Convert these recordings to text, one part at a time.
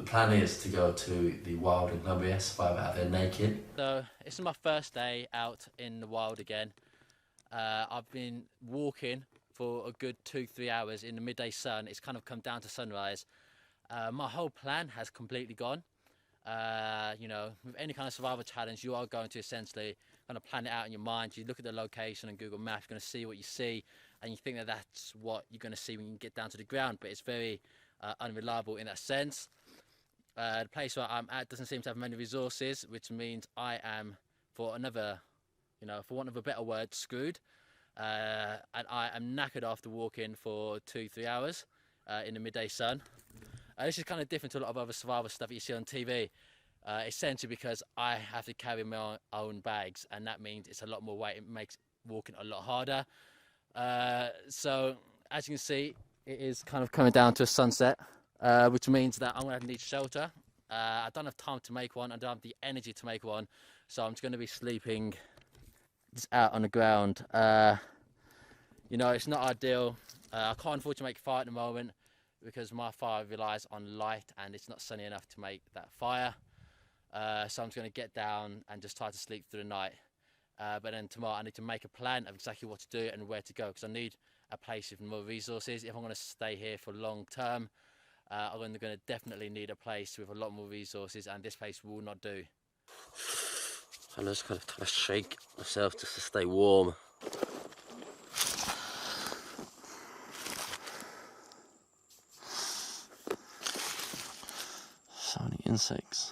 plan is to go to the wild in Colombia, survive out there naked. So it's my first day out in the wild again. I've been walking for a good 2-3 hours in the midday sun. It's kind of come down to sunrise. My whole plan has completely gone. You know, with any kind of survival challenge, you are going to essentially kind of plan it out in your mind. You look at the location on Google Maps, you're going to see what you see, and you think that that's what you're going to see when you get down to the ground, but it's very unreliable in that sense. The place where I'm at doesn't seem to have many resources, which means I am, for another, you know, for want of a better word, screwed. And I am knackered after walking for 2-3 hours in the midday sun. This is kind of different to a lot of other survival stuff that you see on TV, essentially because I have to carry my own bags, and that means it's a lot more weight. It makes walking a lot harder. So as you can see, it is kind of coming down to a sunset, which means that I'm going to need shelter. I don't have time to make one. I don't have the energy to make one, so I'm just going to be sleeping just out on the ground. You know, it's not ideal. I can't afford to make a fire at the moment because my fire relies on light and it's not sunny enough to make that fire. So I'm just going to get down and just try to sleep through the night. But then tomorrow I need to make a plan of exactly what to do and where to go, because I need a place with more resources. If I'm going to stay here for long term, I'm going to definitely need a place with a lot more resources, and this place will not do. I'm just kind of trying to shake myself just to stay warm. So many insects.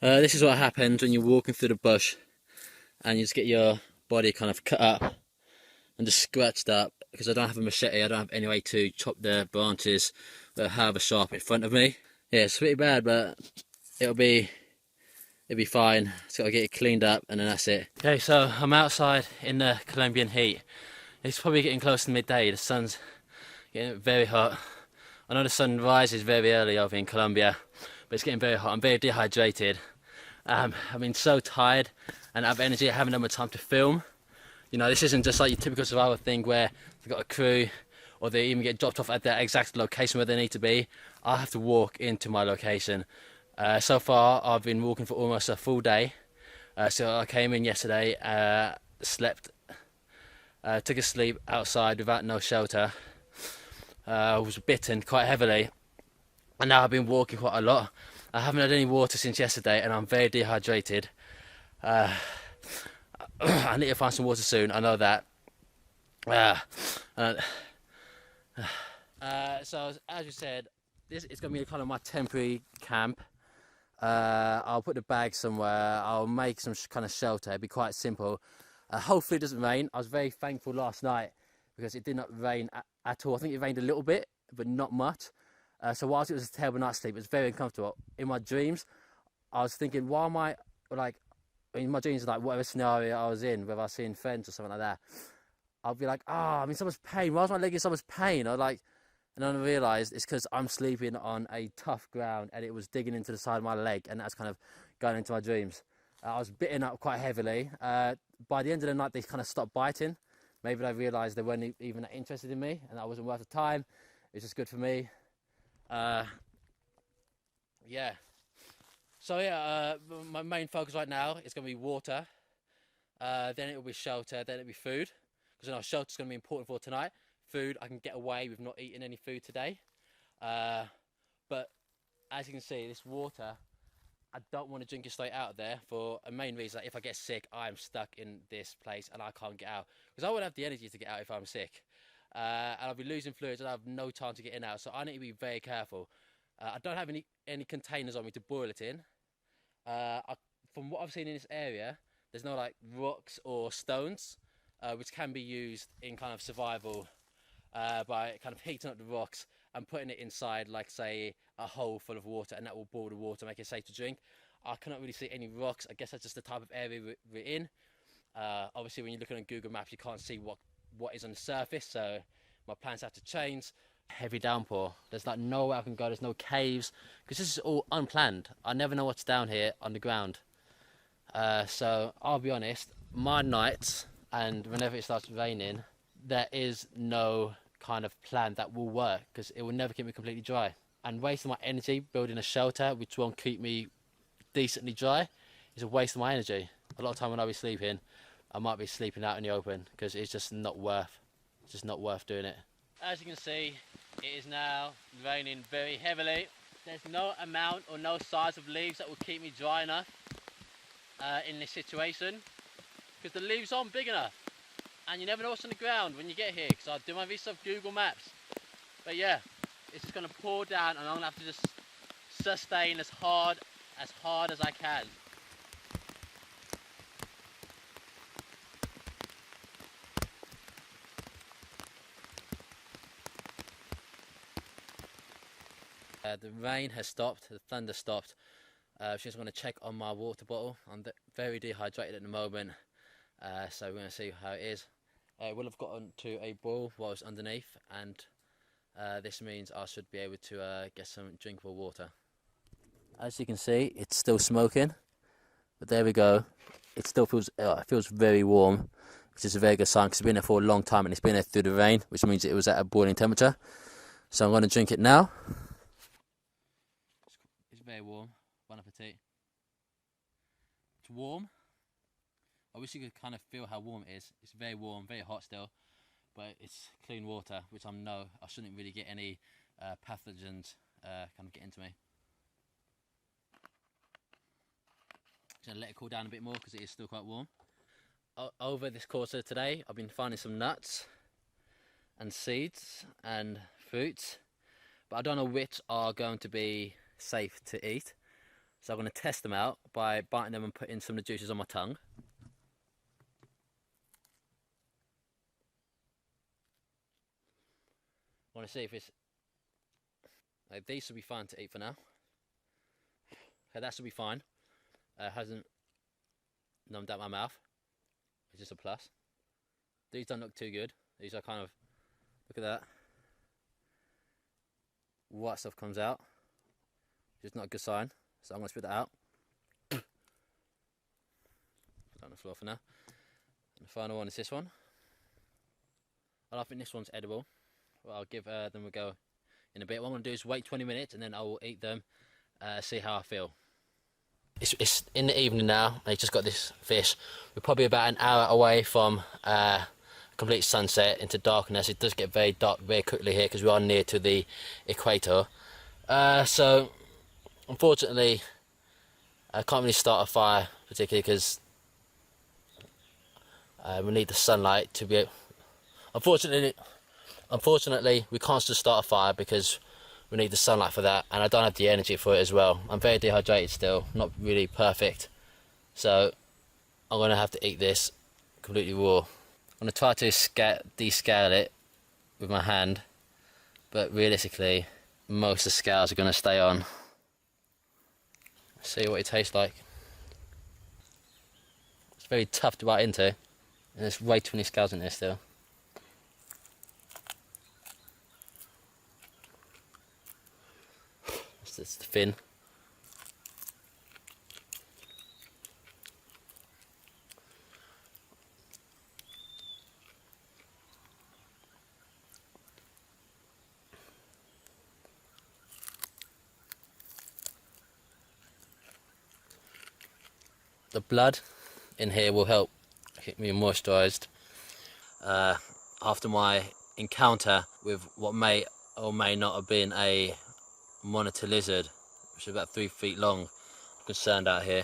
This is what happens when you're walking through the bush and you just get your body kind of cut up and just scratched up, because I don't have a machete. I don't have any way to chop the branches that have a sharp in front of me. Yeah, it's pretty bad, but it'll be fine. Just got to get it cleaned up and then that's it. Okay, so I'm outside in the Colombian heat. It's probably getting close to midday. The sun's getting very hot. I know the sun rises very early over in Colombia, but it's getting very hot. I'm very dehydrated. I've been so tired and out of energy. I haven't had much time to film. You know, this isn't just like your typical survival thing where you've got a crew or they even get dropped off at the exact location where they need to be. I have to walk into my location. So far, I've been walking for almost a full day. So I came in yesterday, slept, took a sleep outside without no shelter. I was bitten quite heavily, and now I've been walking quite a lot. I haven't had any water since yesterday, and I'm very dehydrated. I need to find some water soon, I know that. So as you said, this is going to be kind of my temporary camp. I'll put the bag somewhere. I'll make some kind of shelter. It'll be quite simple. Hopefully it doesn't rain. I was very thankful last night because it did not rain at all. I think it rained a little bit, but not much. So whilst it was a terrible night's sleep, it was very uncomfortable. In my dreams, I was thinking, why am I, like, in my dreams, like, whatever scenario I was in, whether I was seeing friends or something like that, I'll be like, I'm in so much pain. Why is my leg in so much pain? And then I realised it's because I'm sleeping on a tough ground and it was digging into the side of my leg, and that's kind of going into my dreams. I was bitten up quite heavily. By the end of the night, they kind of stopped biting. Maybe I realised they weren't even that interested in me and I wasn't worth the time. It's just good for me. Yeah. So yeah, my main focus right now is going to be water. Then it will be shelter. Then it'll be food. Because I know shelter's going to be important for tonight. Food, I can get away with not eating any food today. But as you can see, this water, I don't want to drink it straight out of there for a main reason. Like, if I get sick, I'm stuck in this place and I can't get out. Because I won't have the energy to get out if I'm sick. And I'll be losing fluids and I have no time to get in and out. So I need to be very careful. I don't have any containers on me to boil it in. From what I've seen in this area, there's no like rocks or stones, which can be used in kind of survival by kind of heating up the rocks and putting it inside, like say, a hole full of water, and that will boil the water, make it safe to drink. I cannot really see any rocks. I guess that's just the type of area we're in. Obviously, when you're looking on Google Maps, you can't see what is on the surface, so my plans have to change. Heavy downpour. There's like nowhere I can go. There's no caves because this is all unplanned. I never know what's down here on the ground. So I'll be honest, my nights and whenever it starts raining, there is no kind of plan that will work, because it will never keep me completely dry. And wasting my energy building a shelter which won't keep me decently dry is a waste of my energy. A lot of time when I be sleeping, I might be sleeping out in the open because it's just not worth doing it. As you can see, it is now raining very heavily. There's no amount or no size of leaves that will keep me dry enough in this situation, because the leaves aren't big enough, and you never know what's on the ground when you get here, because I do my research of Google Maps. But yeah, it's just going to pour down, and I'm going to have to just sustain as hard as I can. The rain has stopped, the thunder stopped. Just want to check on my water bottle. I'm very dehydrated at the moment, so we're going to see how it is. It will have gotten to a boil while it's underneath, and this means I should be able to get some drinkable water. As you can see, it's still smoking, but there we go. It still feels very warm, which is a very good sign, because it's been there for a long time and it's been there through the rain, which means it was at a boiling temperature. So I'm going to drink it now. It's very warm. Bon appetit. It's warm. I wish you could kind of feel how warm it is. It's very warm, very hot still, but it's clean water, which I know I shouldn't really get any pathogens kind of get into me. Just gonna let it cool down a bit more because it is still quite warm. Over this course of today, I've been finding some nuts and seeds and fruits, but I don't know which are going to be safe to eat. So I'm going to test them out by biting them and putting some of the juices on my tongue. I want to see if it's... these should be fine to eat for now. Okay, that should be fine. Hasn't numbed out my mouth, which is a plus. These don't look too good. These are kind of... Look at that. White stuff comes out, which is not a good sign. So I'm going to spit that out. Put that on the floor for now. And the final one is this one. I don't think this one's edible. Well, I'll give them a go in a bit. What I'm going to do is wait 20 minutes and then I will eat them, see how I feel. It's in the evening now. I just got this fish. We're probably about an hour away from complete sunset into darkness. It does get very dark very quickly here because we are near to the equator. So unfortunately, I can't really start a fire particularly because we need the sunlight to be. Unfortunately, we can't just start a fire because we need the sunlight for that, and I don't have the energy for it as well. I'm very dehydrated still, not really perfect. So I'm going to have to eat this completely raw. I'm going to try to descale it with my hand, but realistically, most of the scales are going to stay on. See what it tastes like. It's very tough to bite into, and there's way too many scales in there still. It's the fin. The blood in here will help keep me moisturised. After my encounter with what may or may not have been a monitor lizard, which is about 3 feet long, I'm concerned out here.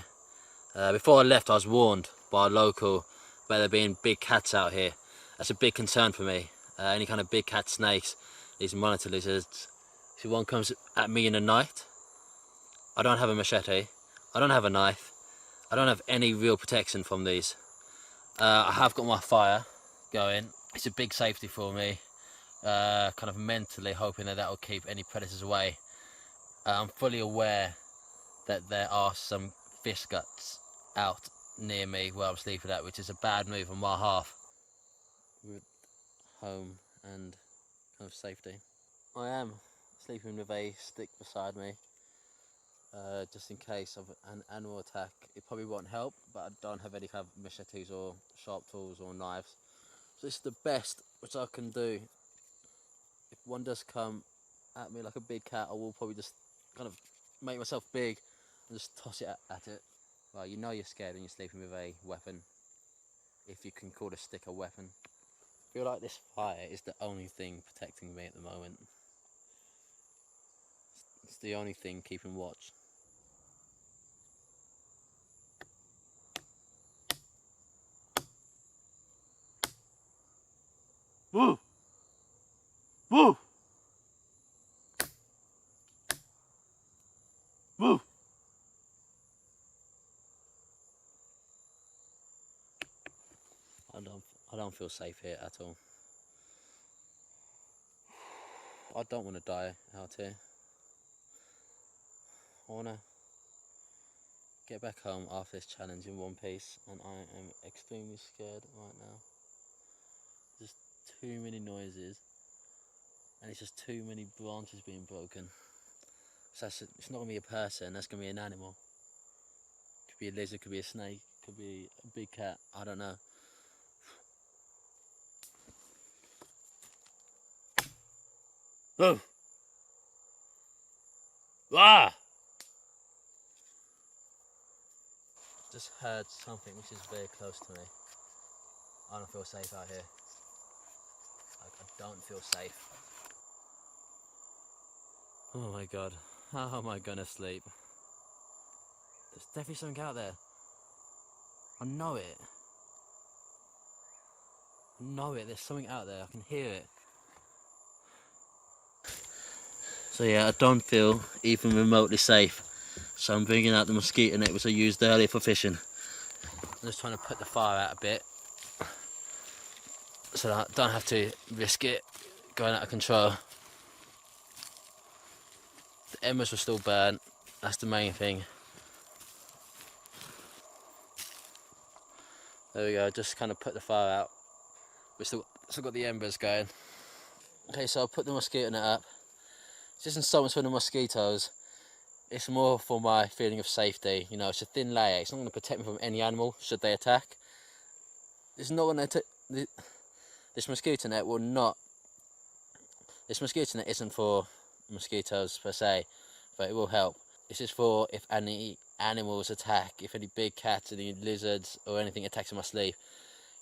Before I left, I was warned by a local about there being big cats out here. That's a big concern for me. Any kind of big cat snakes, these monitor lizards. If one comes at me in the night, I don't have a machete, I don't have a knife, I don't have any real protection from these. I have got my fire going. It's a big safety for me, kind of mentally hoping that will keep any predators away. I'm fully aware that there are some fish guts out near me where I'm sleeping at, which is a bad move on my half. With home and kind of safety. I am sleeping with a stick beside me, just in case of an animal attack. It probably won't help, but I don't have any kind of machetes or sharp tools or knives. So this is the best which I can do. If one does come at me like a big cat, I will probably just kind of make myself big and just toss it at it. Well, you know you're scared when you're sleeping with a weapon, if you can call a stick a weapon. I feel like this fire is the only thing protecting me at the moment. It's the only thing keeping watch. Woo! Woo! Woo! I don't feel safe here at all. I don't want to die out here. I want to get back home after this challenge in one piece, and I am extremely scared right now. There's too many noises, and it's just too many branches being broken. So it's not going to be a person, that's going to be an animal. Could be a lizard, could be a snake, could be a big cat, I don't know. Oh! Ah! Just heard something which is very close to me. I don't feel safe out here. Like, I don't feel safe. Oh my god, how am I gonna sleep? There's definitely something out there. I know it. I know it, there's something out there, I can hear it. So yeah, I don't feel even remotely safe. So I'm bringing out the mosquito net which I used earlier for fishing. I'm just trying to put the fire out a bit, so that I don't have to risk it going out of control. The embers were still burnt, that's the main thing. There we go, just kind of put the fire out. We've still got the embers going. Okay, so I'll put the mosquito net up. This isn't so much for the mosquitoes, it's more for my feeling of safety. You know, it's a thin layer, it's not going to protect me from any animal should they attack. It's not going to this mosquito net will not. This mosquito net isn't for mosquitoes per se, but it will help. This is for if any animals attack, if any big cats, any lizards or anything attacks in my sleep.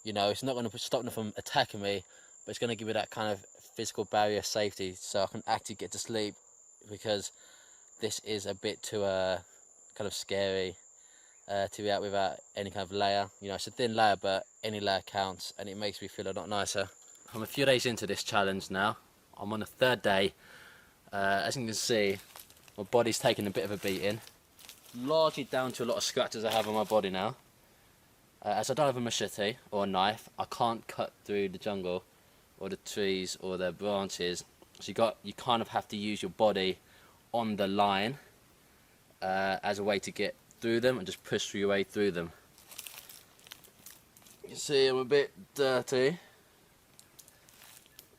You know, it's not going to stop them from attacking me, but it's going to give me that kind of physical barrier of safety so I can actually get to sleep, because this is a bit too kind of scary to be out without any kind of layer. You know, it's a thin layer, but any layer counts, and it makes me feel a lot nicer. I'm a few days into this challenge now. I'm on the third day. As you can see, my body's taking a bit of a beating, largely down to a lot of scratches I have on my body now. As I don't have a machete or a knife, I can't cut through the jungle or the trees or the branches. So you kind of have to use your body on the line as a way to get through them and just push your way through them. You can see I'm a bit dirty.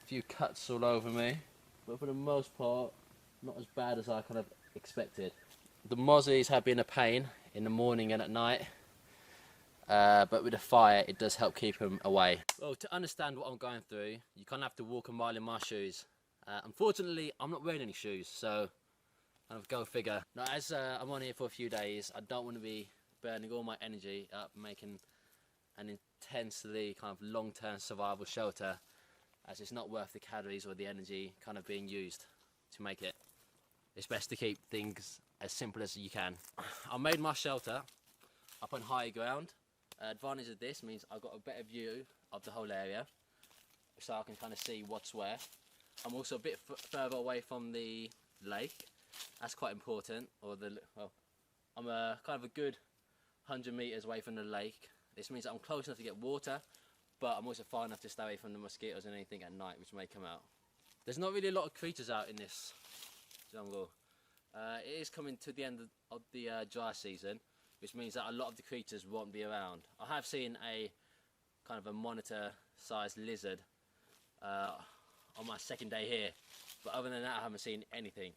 A few cuts all over me, but for the most part, not as bad as I kind of expected. The mozzies have been a pain in the morning and at night. But with the fire, it does help keep them away. Well, to understand what I'm going through, you kind of have to walk a mile in my shoes. Unfortunately, I'm not wearing any shoes, so kind of go figure. Now, as I'm on here for a few days, I don't want to be burning all my energy up making an intensely kind of long-term survival shelter, as it's not worth the calories or the energy kind of being used to make it. It's best to keep things as simple as you can. I made my shelter up on higher ground. Advantage of this means I've got a better view of the whole area, so I can kind of see what's where. I'm also a bit further away from the lake. That's quite important. Well, I'm kind of a good 100 meters away from the lake. This means that I'm close enough to get water, but I'm also far enough to stay away from the mosquitoes and anything at night which may come out. There's not really a lot of creatures out in this jungle. It is coming to the end of the dry season, which means that a lot of the creatures won't be around. I have seen a kind of a monitor-sized lizard on my second day here, but other than that I haven't seen anything.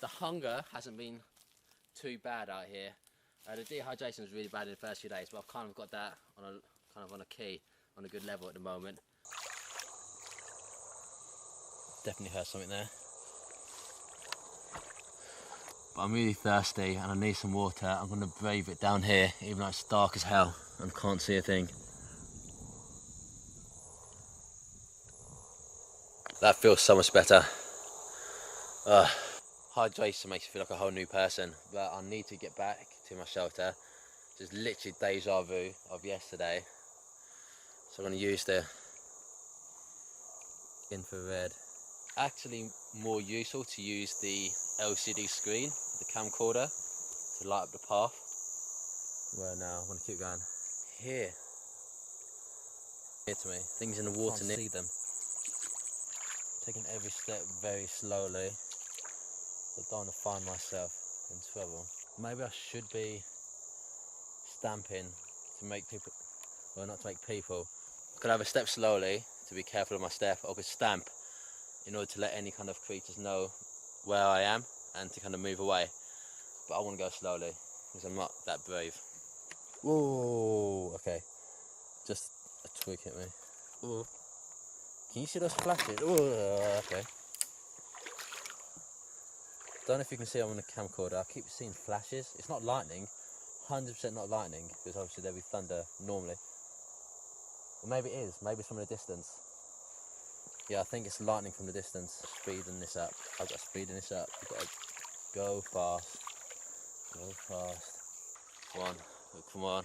The hunger hasn't been too bad out here. The dehydration was really bad in the first few days, but I've kind of got that on a key. on a good level at the moment. Definitely heard something there. But I'm really thirsty and I need some water. I'm gonna brave it down here, even though it's dark as hell and can't see a thing. That feels so much better. Hydration makes you feel like a whole new person, but I need to get back to my shelter. Just literally deja vu of yesterday. So I'm going to use the infrared. Actually more useful to use the LCD screen, the camcorder, to light up the path. Where now? I'm going to keep going. Here to me. Things in the water near. See them. Taking every step very slowly. I don't want to find myself in trouble. Maybe I should be stamping to make people, well, not to make people. I could have a step slowly to be careful of my step, or I could stamp in order to let any kind of creatures know where I am and to kind of move away. But I want to go slowly because I'm not that brave. Whoa, okay. Just a twig hit me. Whoa. Can you see those flashes? Whoa, okay. Don't know if you can see I'm on a camcorder. I keep seeing flashes. It's not lightning, 100% not lightning, because obviously there'll be thunder normally. Or maybe it is. Maybe it's from a distance. Yeah, I think it's lightning from the distance. Speeding this up. I've got to speeding this up. You've got to go fast. Go fast. Come on. Come on.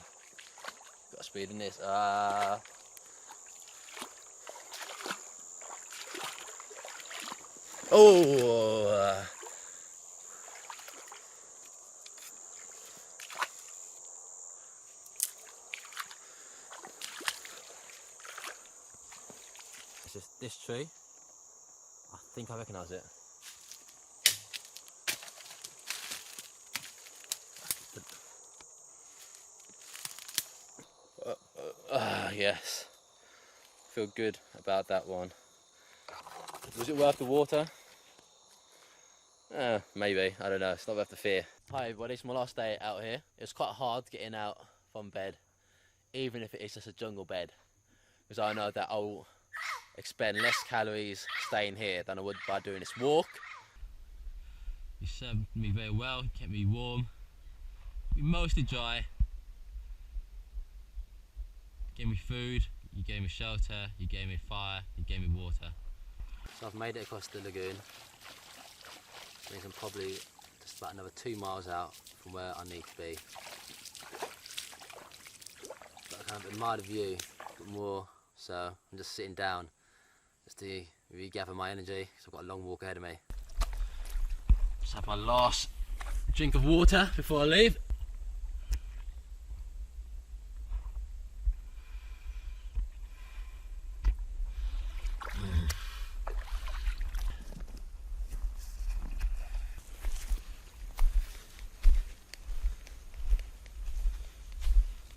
Got to speed in this. Oh! It's just this tree. I think I recognise it. Yes. Feel good about that one. Was it worth the water? Maybe, I don't know, it's not worth the fear. Hi everybody, it's my last day out here. It was quite hard getting out from bed, even if it is just a jungle bed, because I know that I'll expend less calories staying here than I would by doing this walk. You served me very well, kept me warm, mostly dry. You gave me food, you gave me shelter, you gave me fire, you gave me water. So I've made it across the lagoon. Means I'm probably just about another 2 miles out from where I need to be. But I kind of admire the view, but more so I'm just sitting down just to regather my energy, because I've got a long walk ahead of me. Just have my last drink of water before I leave.